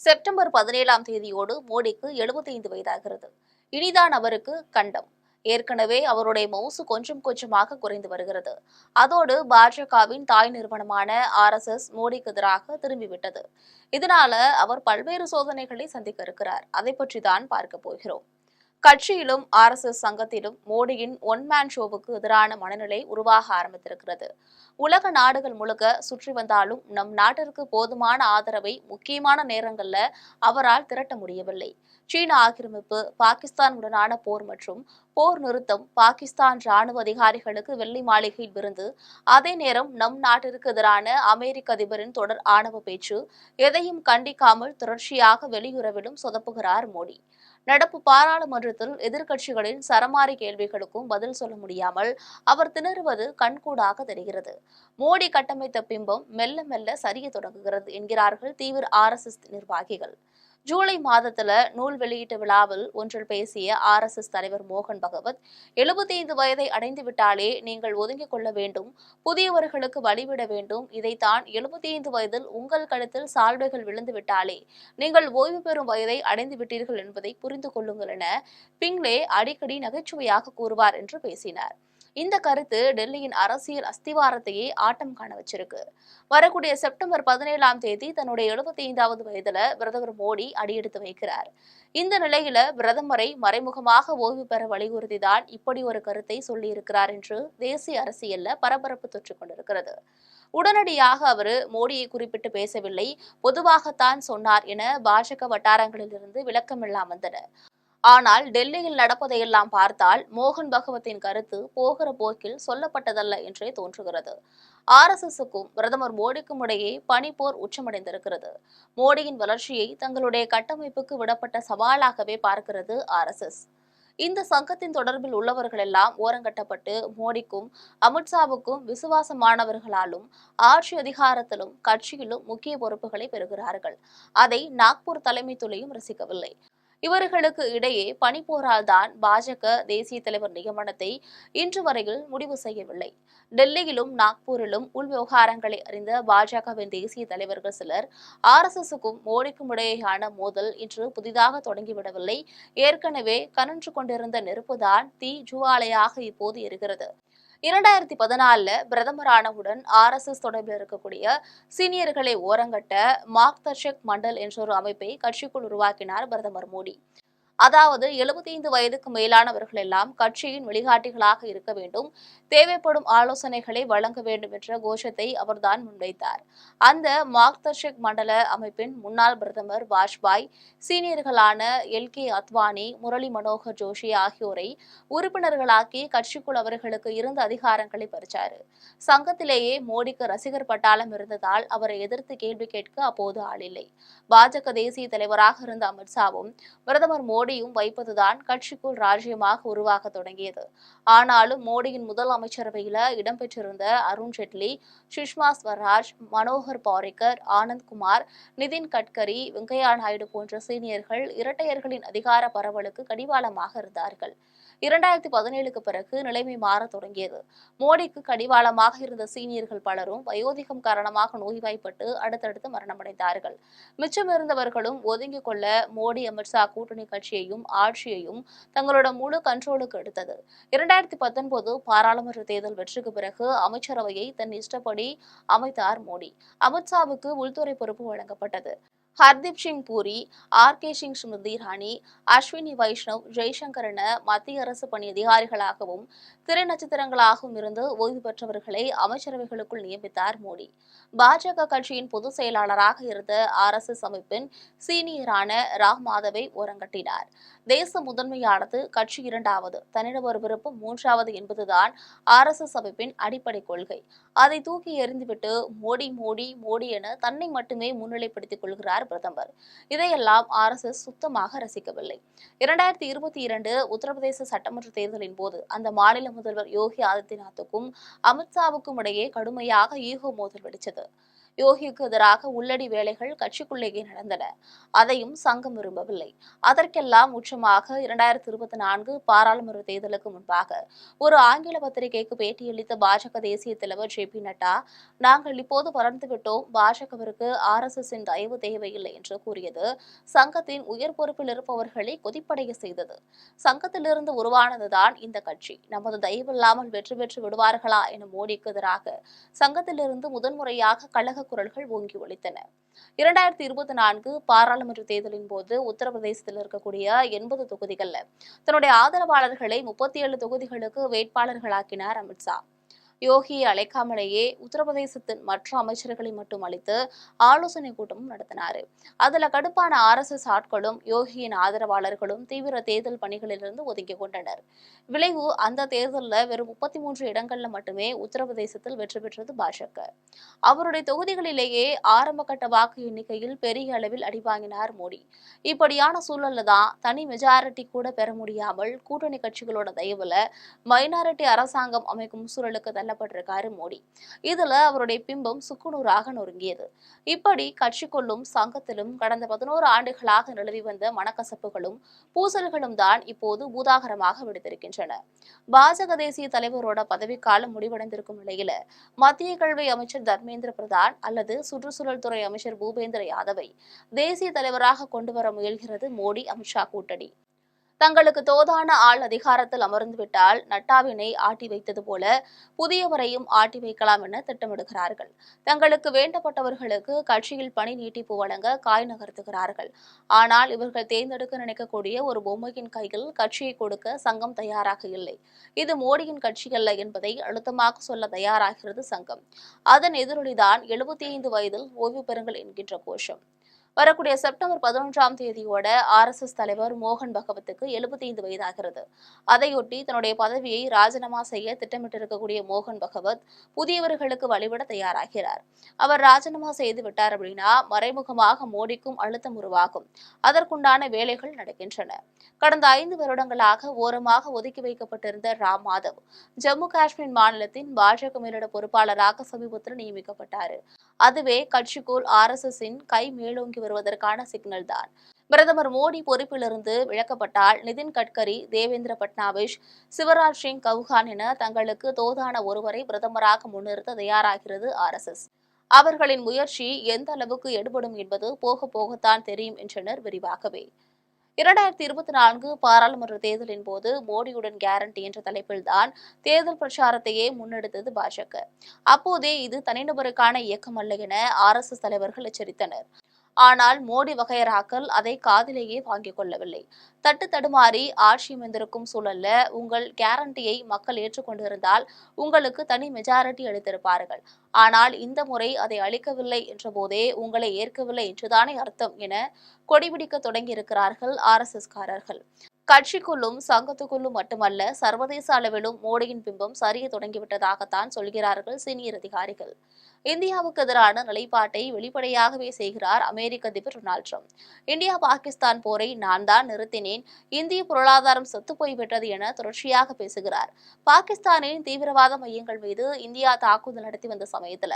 September 17ஆம் தேதியோடு மோடிக்கு 75 வயதாகிறது. இனிதான் அவருக்கு கண்டம். ஏற்கனவே அவருடைய மவுசு கொஞ்சம் கொஞ்சமாக குறைந்து வருகிறது. அதோடு பாஜகவின் தாய் நிறுவனமான RSS மோடிக்கு எதிராக திரும்பிவிட்டது. இதனால அவர் பல்வேறு சோதனைகளை சந்திக்க இருக்கிறார். அதை பற்றி தான் பார்க்க போகிறோம். கட்சியிலும் RSS சங்கத்திலும் மோடியின் ஒன் மேன் ஷோவுக்கு எதிரான மனநிலை உருவாக ஆரம்பித்திருக்கிறது. உலக நாடுகள் முழுக்க சுற்றி வந்தாலும் நம் நாட்டிற்கு போதுமான ஆதரவை முக்கியமான நேரங்கள்ல அவரால் திரட்ட முடியவில்லை. சீன ஆக்கிரமிப்பு, பாகிஸ்தானுடனான போர் மற்றும் போர் நிறுத்தம், பாகிஸ்தான் ராணுவ அதிகாரிகளுக்கு வெள்ளை மாளிகையில் விருந்து, அதே நேரம் நம் நாட்டிற்கு எதிரான அமெரிக்க அதிபரின் தொடர் ஆணவ பேச்சு, எதையும் கண்டிக்காமல் தொடர்ச்சியாக வெளியுறவிலும் சொதப்புகிறார் மோடி. நடப்பு பாராளுமன்றத்தில் எதிர்க்கட்சிகளின் சரமாரி கேள்விகளுக்கும் பதில் சொல்ல முடியாமல் அவர் திணறுவது கண்கூடாக தெரிகிறது. மோடி கட்டமைத்த பிம்பம் மெல்ல மெல்ல சரிய தொடங்குகிறது என்கிறார்கள் தீவிர RSS நிர்வாகிகள். ஜூலை மாதத்துல நூல் வெளியீட்டு விழாவில் ஒன்றில் பேசிய RSS தலைவர் மோகன் பகவத், 75 வயதை அடைந்து விட்டாலே நீங்கள் ஒதுங்கிக் கொள்ள வேண்டும், புதியவர்களுக்கு வழிவிட வேண்டும். இதைத்தான் 75 வயதில் உங்கள் கழுத்தில் சால்வைகள் விழுந்து விட்டாலே நீங்கள் ஓய்வு பெறும் வயதை அடைந்து விட்டீர்கள் என்பதை புரிந்து கொள்ளுங்கள் என பிங்லே அடிக்கடி நகைச்சுவையாக கூறுவார் என்று பேசினார். இந்த கருத்து டெல்லியின் அரசியல் அஸ்திவாரத்தையே ஆட்டம் காண வச்சிருக்கு. வரக்கூடிய செப்டம்பர் 17ஆம் தேதி தன்னுடைய 75வது வயதுல பிரதமர் மோடி அடியெடுத்து வைக்கிறார். இந்த நிலையில பிரதமரை மறைமுகமாக ஓய்வு பெற வலியுறுத்திதான் இப்படி ஒரு கருத்தை சொல்லியிருக்கிறார் என்று தேசிய அரசியல்ல பரபரப்பு தொற்றிக் கொண்டிருக்கிறது. உடனடியாக அவர் மோடியை குறிப்பிட்டு பேசவில்லை, பொதுவாகத்தான் சொன்னார் என பாஜக வட்டாரங்களிலிருந்து விளக்கமெல்லாம் வந்தன. ஆனால் டெல்லியில் நடப்பதையெல்லாம் பார்த்தால் மோகன் பகவத்தின் கருத்து போகிற போக்கில் சொல்லப்பட்டதல்ல என்றே தோன்றுகிறது. RSSக்கும் பிரதமர் மோடிக்கும் இடையே பனிப்போர் உச்சமடைந்திருக்கிறது. மோடியின் வளர்ச்சியை தங்களுடைய கட்டமைப்புக்கு விடப்பட்ட சவாலாகவே பார்க்கிறது RSS. இந்த சங்கத்தின் தொடர்பில் உள்ளவர்களெல்லாம் ஓரங்கட்டப்பட்டு மோடிக்கும் அமித்ஷாவுக்கும் விசுவாசமானவர்களாலும் ஆட்சி அதிகாரத்திலும் கட்சியிலும் முக்கிய பொறுப்புகளை பெறுகிறார்கள். அதை நாக்பூர் தலைமை துளையும் ரசிக்கவில்லை. இவர்களுக்கு இடையே பனிப்போரால் தான் பாஜக தேசிய தலைவர் நியமனத்தை இன்று வரையில் முடிவு செய்யவில்லை. டெல்லியிலும் நாக்பூரிலும் உள் விவகாரங்களை அறிந்த பாஜகவின் தேசிய தலைவர்கள் சிலர் RSSக்கும் மோடிக்கும் இடையேயான மோதல் இன்று புதிதாக தொடங்கிவிடவில்லை. ஏற்கனவே கனன்று கொண்டிருந்த நெருப்புதான் தீ ஜுவாலையாக இப்போது எரிகிறது. 2014 பிரதமரானவுடன் RSS தொடர்பில் இருக்கக்கூடிய சீனியர்களை ஓரங்கட்ட மார்க்தர்ஷக் மண்டல் என்ற ஒரு அமைப்பை கட்சிக்குள் உருவாக்கினார் பிரதமர் மோடி. அதாவது 75 வயதுக்கு மேலானவர்கள் எல்லாம் கட்சியின் வழிகாட்டிகளாக இருக்க வேண்டும், தேவைப்படும் ஆலோசனைகளை வழங்க வேண்டும் என்ற கோஷத்தை அவர்தான் முன்வைத்தார். அந்த மார்க்தர்ஷக் மண்டல அமைப்பின் முன்னாள் பிரதமர் வாஜ்பாய், சீனியர்களான LK அத்வானி, முரளி மனோகர் ஜோஷி ஆகியோரை உறுப்பினர்களாக்கி கட்சிக்குள் அவர்களுக்கு இருந்த அதிகாரங்களை பறிச்சாரு. சங்கத்திலேயே மோடிக்கு ரசிகர் பட்டாளம் இருந்ததால் அவரை எதிர்த்து கேள்வி கேட்க அப்போது ஆளில்லை. பாஜக தேசிய தலைவராக இருந்த அமித்ஷாவும் பிரதமர் மோடியும் வைப்பதுதான் கட்சிக்குள் ராஜ்யமாக உருவாக தொடங்கியது. ஆனாலும் மோடியின் முதல் அமைச்சரவையில இடம்பெற்றிருந்த அருண் ஜெட்லி, சுஷ்மா ஸ்வராஜ், மனோகர் பாரிக்கர், ஆனந்த் குமார், நிதின் கட்கரி, வெங்கையா நாயுடு போன்ற சீனியர்கள் இரட்டையர்களின் அதிகார பரவலுக்கு கடிவாளமாக இருந்தார்கள். 2017க்கு பிறகு நிலைமை மாறத் தொடங்கியது. மோடிக்கு கடிவாளமாக இருந்த சீனியர்கள் பலரும் வயோதிகம் காரணமாக நோய்வாய்ப்பட்டு அடுத்தடுத்து மரணமடைந்தார்கள். மிச்சமிருந்தவர்களும் ஒதுங்கிக் கொள்ள மோடி அமித்ஷா கூட்டணி கட்சியையும் ஆட்சியையும் தங்களோட முழு கண்ட்ரோலுக்கு எடுத்தது. 2019 பாராளுமன்ற தேர்தல் வெற்றிக்கு பிறகு அமைச்சரவையை தன் இஷ்டப்படி அமைத்தார் மோடி. அமித்ஷாவுக்கு உள்துறை பொறுப்பு வழங்கப்பட்டது. ஹர்தீப் சிங் பூரி, RK சிங், ஸ்மிருதி இரானி, அஸ்வினி வைஷ்ணவ், ஜெய்சங்கர் என மத்திய அரசு பணி அதிகாரிகளாகவும் திரை நட்சத்திரங்களாகவும் இருந்து ஓய்வு பெற்றவர்களை அமைச்சரவைகளுக்குள் நியமித்தார் மோடி. பாஜக கட்சியின் பொதுச் செயலாளராக இருந்த RSS அமைப்பின் சீனியரான ராம் மாதவை ஓரங்கட்டினார். தேச முதன்மையானது, கட்சி இரண்டாவது, தனிநபர் விருப்பம் மூன்றாவது என்பதுதான் RSS அமைப்பின் அடிப்படை கொள்கை. அதை தூக்கி எறிந்துவிட்டு மோடி மோடி மோடி என தன்னை மட்டுமே முன்னிலைப்படுத்திக் கொள்கிறார் பிரதமர். இதையெல்லாம் RSS சுத்தமாக ரசிக்கவில்லை. 2022 உத்தரப்பிரதேச சட்டமன்ற தேர்தலின் போது அந்த மாநில முதல்வர் யோகி ஆதித்யநாத்துக்கும் அமித்ஷாவுக்கும் இடையே கடுமையாக ஈகோ மோதல் வெடிச்சது. யோகிக்கு எதிராக உள்ளடி வேலைகள் கட்சிக்குள்ளேயே நடந்தன. அதையும் சங்கம் விரும்பவில்லை. அதற்கெல்லாம் உச்சமாக 2024 பாராளுமன்ற தேர்தலுக்கு முன்பாக ஒரு ஆங்கில பத்திரிகைக்கு பேட்டியளித்த பாஜக தேசிய தலைவர் ஜே.பி. நட்டா, நாங்கள் இப்போது வளர்ந்துவிட்டோம், பாஜகவிற்கு RSSஇன் தயவு தேவையில்லை என்று கூறியது சங்கத்தின் உயர் பொறுப்பில் இருப்பவர்களை கொதிப்படைய செய்தது. சங்கத்திலிருந்து உருவானதுதான் இந்த கட்சி. நமது தயவில்லாமல் வெற்றி பெற்று விடுவார்களா என மோடிக்கு எதிராக சங்கத்திலிருந்து முதன்முறையாக கழக குரல்கள் ஓங்கி ஒலித்தன. 2024 பாராளுமன்ற தேர்தலின் போது உத்தரப்பிரதேசத்தில் இருக்கக்கூடிய 80 தொகுதிகள்ல தன்னுடைய ஆதரவாளர்களை 37 தொகுதிகளுக்கு வேட்பாளர்களாக்கினார் அமித்ஷா. யோகியை அழைக்காமலேயே உத்தரப்பிரதேசத்தின் மற்ற அமைச்சர்களை மட்டும் அழைத்து ஆலோசனை கூட்டமும் நடத்தினார். அதுல கடுப்பான RSS ஆட்களும் யோகியின் ஆதரவாளர்களும் தீவிர தேர்தல் பணிகளிலிருந்து ஒதுங்கிக் கொண்டனர். விளைவு, அந்த தேர்தலில் வெறும் 33 இடங்கள்ல மட்டுமே உத்தரப்பிரதேசத்தில் வெற்றி பெற்றது பாஜக. அவருடைய தொகுதிகளிலேயே ஆரம்ப கட்ட வாக்கு எண்ணிக்கையில் பெரிய அளவில் அடிவாங்கினார் மோடி. இப்படியான சூழல்ல தான் தனி மெஜாரிட்டி கூட பெற முடியாமல் கூட்டணி கட்சிகளோட தயவுல மைனாரிட்டி அரசாங்கம் அமைக்கும் சூழலுக்கு தள்ளப்பட்டிருக்காரு மோடி. இதுல அவருடைய பிம்பம் சுக்குநூறாக நொறுங்கியது. இப்படி கட்சிக்குள்ளும் சங்கத்திலும் கடந்த 11 ஆண்டுகளாக நிலவி வந்த மனக்கசப்புகளும் பூசல்களும் தான் இப்போது பூதாகரமாக வெடித்திருக்கின்றன. பாஜக தேசிய தலைவரோட பதவிக்காலம் முடிவடைந்திருக்கும் நிலையில மத்திய கல்வி அமைச்சர் தர்மேந்திர பிரதான் அல்லது சுற்றுச்சூழல் துறை அமைச்சர் பூபேந்திர யாதவை தேசிய தலைவராக கொண்டுவர முயல்கிறது மோடி அமித்ஷா கூட்டணி. தங்களுக்கு தோதான ஆள் அதிகாரத்தில் அமர்ந்துவிட்டால் நட்டாவினை ஆட்டி வைத்தது போல புதியவரையும் ஆட்டி வைக்கலாம் என திட்டமிடுகிறார்கள். தங்களுக்கு வேண்டப்பட்டவர்களுக்கு கட்சியில் பணி நீட்டிப்பு வழங்க காய் நகர்த்துகிறார்கள். ஆனால் இவர்கள் தேர்ந்தெடுக்க நினைக்கக்கூடிய ஒரு பொம்மையின் கையில் கட்சியை கொடுக்க சங்கம் தயாராக இல்லை. இது மோடியின் கட்சி அல்ல என்பதை அழுத்தமாக சொல்ல தயாராகிறது சங்கம். அதன் எதிரொலிதான் 75 வயதில் ஓய்வு பெறுங்கள் என்கின்ற கோஷம். வரக்கூடிய செப்டம்பர் 11ஆம் தேதியோட RSS தலைவர் மோகன் பகவத்துக்கு 75 வயதாகிறது. அதையொட்டி தன்னுடைய பதவியை ராஜினாமா செய்ய திட்டமிட்டிருக்கக்கூடிய மோகன் பகவத் புதியவர்களுக்கு வழிவிட தயாராகிறார். அவர் ராஜினாமா செய்து விட்டார் அப்படின்னா மறைமுகமாக மோடிக்கும் அழுத்தம் உருவாகும். அதற்குண்டான வேலைகள் நடக்கின்றன. கடந்த 5 வருடங்களாக ஓரமாக ஒதுக்கி வைக்கப்பட்டிருந்த ராம் மாதவ் ஜம்மு காஷ்மீர் மாநிலத்தின் பாஜக மேலிட பொறுப்பாளராக சமீபத்தில் நியமிக்கப்பட்டார். அதுவே கட்சிக்குள் RSSஇன் கை மேலோங்கி வருவதற்கான சிக்னல் தான். பிரதமர் மோடி பொறுப்பிலிருந்து விலக்கப்பட்டால் நிதின் கட்கரி, தேவேந்திர பட்னாவிஸ், சிவராஜ் சிங் சௌஹான் என தங்களுக்கு தோதான ஒருவரை பிரதமராக முன்னிறுத்த தயாராகிறது RSS. அவர்களின் முயற்சி எந்த அளவுக்கு எடுபடும் என்பது போக போகத்தான் தெரியும் என்றனர் விரிவாகவே. 2024 பாராளுமன்ற தேர்தலின் போது மோடியுடன் கேரண்டி என்ற தலைப்பில்தான் தேர்தல் பிரச்சாரத்தையே முன்னெடுத்தது பாஜக. அப்போதே இது தனிநபருக்கான இயக்கம் அல்ல என RSS தலைவர்கள் எச்சரித்தனர். ஆனால் மோடி வகையறாக்கள் அதை காதிலேயே வாங்கிக் கொள்ளவில்லை. தட்டு தடுமாறி ஆட்சி அமைந்திருக்கும் சூழல்ல உங்கள் கேரண்டியை மக்கள் ஏற்றுக்கொண்டிருந்தால் உங்களுக்கு தனி மெஜாரிட்டி அளித்திருப்பார்கள். ஆனால் இந்த முறை அதை அளிக்கவில்லை என்ற போதே உங்களை ஏற்கவில்லை என்றுதானே அர்த்தம் என கொடிபிடிக்க தொடங்கியிருக்கிறார்கள் RSS-காரர்கள். கட்சிக்குள்ளும் சங்கத்துக்குள்ளும் மட்டுமல்ல, சர்வதேச அளவிலும் மோடியின் பிம்பம் சரிய தொடங்கிவிட்டதாகத்தான் சொல்கிறார்கள் சீனியர் அதிகாரிகள். இந்தியாவுக்கு எதிரான நிலைப்பாட்டை வெளிப்படையாகவே செய்கிறார் அமெரிக்க அதிபர் டொனால்ட் ட்ரம்ப். இந்தியா பாகிஸ்தான் போரை நான் தான் நிறுத்தினேன், இந்திய பொருளாதாரம் செத்துப்போய்விட்டது என தொடர்ச்சியாக பேசுகிறார். பாகிஸ்தானின் தீவிரவாத மையங்கள் மீது இந்தியா தாக்குதல் நடத்தி வந்த சமயத்துல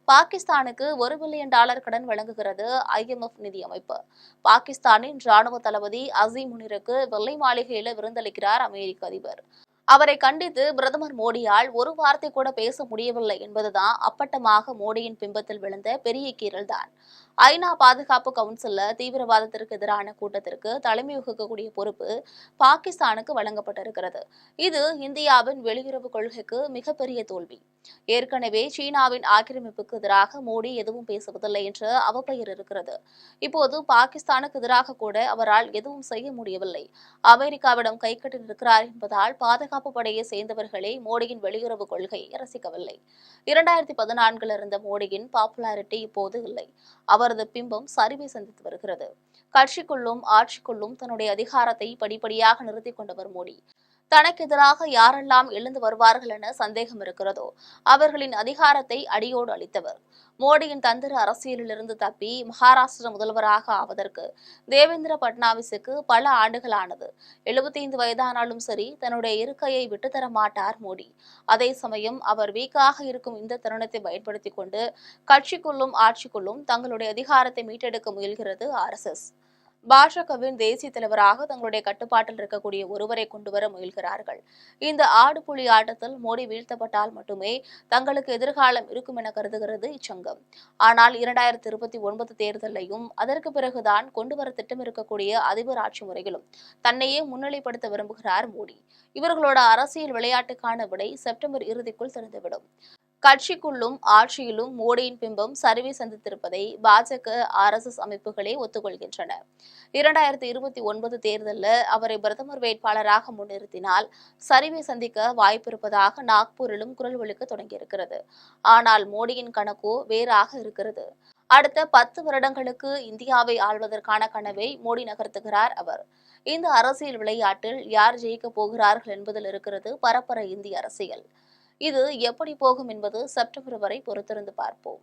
பாகிஸ்தானுக்கு $1 பில்லியன் கடன் வழங்குகிறது IMF நிதி அமைப்பு. பாகிஸ்தானின் ராணுவ தளபதி அசீம் முனிருக்கு வெள்ளை மாளிகையில விருந்தளிக்கிறார் அமெரிக்க அதிபர். அவரை கண்டித்து பிரதமர் மோடியால் ஒரு வார்த்தை கூட பேச முடியவில்லை என்பதுதான் அப்பட்டமாக மோடியின் பிம்பத்தில் விழுந்த பெரிய கீறல்தான். ஐநா பாதுகாப்பு கவுன்சில்ல தீவிரவாதத்திற்கு எதிரான கூட்டத்திற்கு தலைமை வகிக்கக்கூடிய பொறுப்பு பாகிஸ்தானுக்கு வழங்கப்பட்டிருக்கிறது. இது இந்தியாவின் வெளியுறவு கொள்கைக்கு மிகப்பெரிய தோல்வி. ஏற்கனவே சீனாவின் ஆக்கிரமிப்புக்கு எதிராக மோடி எதுவும் பேசுவதில்லை என்ற அவப்பெயர் இருக்கிறது. இப்போது பாகிஸ்தானுக்கு எதிராக கூட அவரால் எதுவும் செய்ய முடியவில்லை. அமெரிக்காவிடம் கைகட்டி நிற்கிறார் என்பதால் பாதுகாப்பு படையை சேர்ந்தவர்களே மோடியின் வெளியுறவு கொள்கையை ரசிக்கவில்லை. 2014 இருந்த மோடியின் பாப்புலாரிட்டி இப்போது இல்லை. அவரது பிம்பம் சரிவை சந்தித்து வருகிறது. கட்சிக்குள்ளும் ஆட்சிக்குள்ளும் தன்னுடைய அதிகாரத்தை படிப்படியாக நிறுத்திக் கொண்டவர் மோடி. தனக்கு எதிராக யாரெல்லாம் எழுந்து வருவார்கள் என சந்தேகம் இருக்கிறதோ அவர்களின் அதிகாரத்தை அடியோடு அளித்தவர். மோடியின் தந்திர அரசியலிலிருந்து தப்பி மகாராஷ்டிர முதல்வராக ஆவதற்கு தேவேந்திர பட்னாவிஸுக்கு பல ஆண்டுகள் ஆனது. 75 வயதானாலும் சரி, தன்னுடைய இருக்கையை விட்டுத்தர மாட்டார் மோடி. அதே சமயம் அவர் வீக்காக இருக்கும் இந்த தருணத்தை பயன்படுத்திக் கொண்டு கட்சிக்குள்ளும் ஆட்சிக்குள்ளும் தங்களுடைய அதிகாரத்தை மீட்டெடுக்க முயல்கிறது RSS. பாஜகவின் தேசிய தலைவராக தங்களுடைய கட்டுப்பாட்டில் இருக்கக்கூடிய ஒருவரை கொண்டுவர முயல்கிறார்கள். இந்த ஆடு புலி ஆட்டத்தில் மோடி வீழ்த்தப்பட்டால் மட்டுமே தங்களுக்கு எதிர்காலம் இருக்கும் என கருதுகிறது இச்சங்கம். ஆனால் 2029 தேர்தலையும் அதற்கு பிறகுதான் கொண்டுவர திட்டமிருக்கக்கூடிய அதிபர் ஆட்சி முறையிலும் தன்னையே முன்னிலைப்படுத்த விரும்புகிறார் மோடி. இவர்களோட அரசியல் விளையாட்டுக்கான விடை செப்டம்பர் இறுதிக்குள் தெரிந்துவிடும். கட்சிக்குள்ளும் ஆட்சியிலும் மோடியின் பிம்பம் சரிவை சந்தித்திருப்பதை பாஜக RSS அமைப்புகளே ஒத்துக்கொள்கின்றன. 2029 தேர்தலில் அவரை பிரதமர் வேட்பாளராக முன்னிறுத்தினால் சரிவை சந்திக்க வாய்ப்பிருப்பதாக நாக்பூரிலும் குரல் ஒலிக்க தொடங்கியிருக்கிறது. ஆனால் மோடியின் கணக்கோ வேறாக இருக்கிறது. அடுத்த 10 வருடங்களுக்கு இந்தியாவை ஆள்வதற்கான கனவை மோடி நகர்த்துகிறார் அவர். இந்த அரசியல் விளையாட்டில் யார் ஜெயிக்கப் போகிறார்கள் என்பதில் இருக்கிறது பரப்பர இந்திய அரசியல். இது எப்படி போகும் என்பது செப்டம்பர் வரை பொறுத்திருந்து பார்ப்போம்.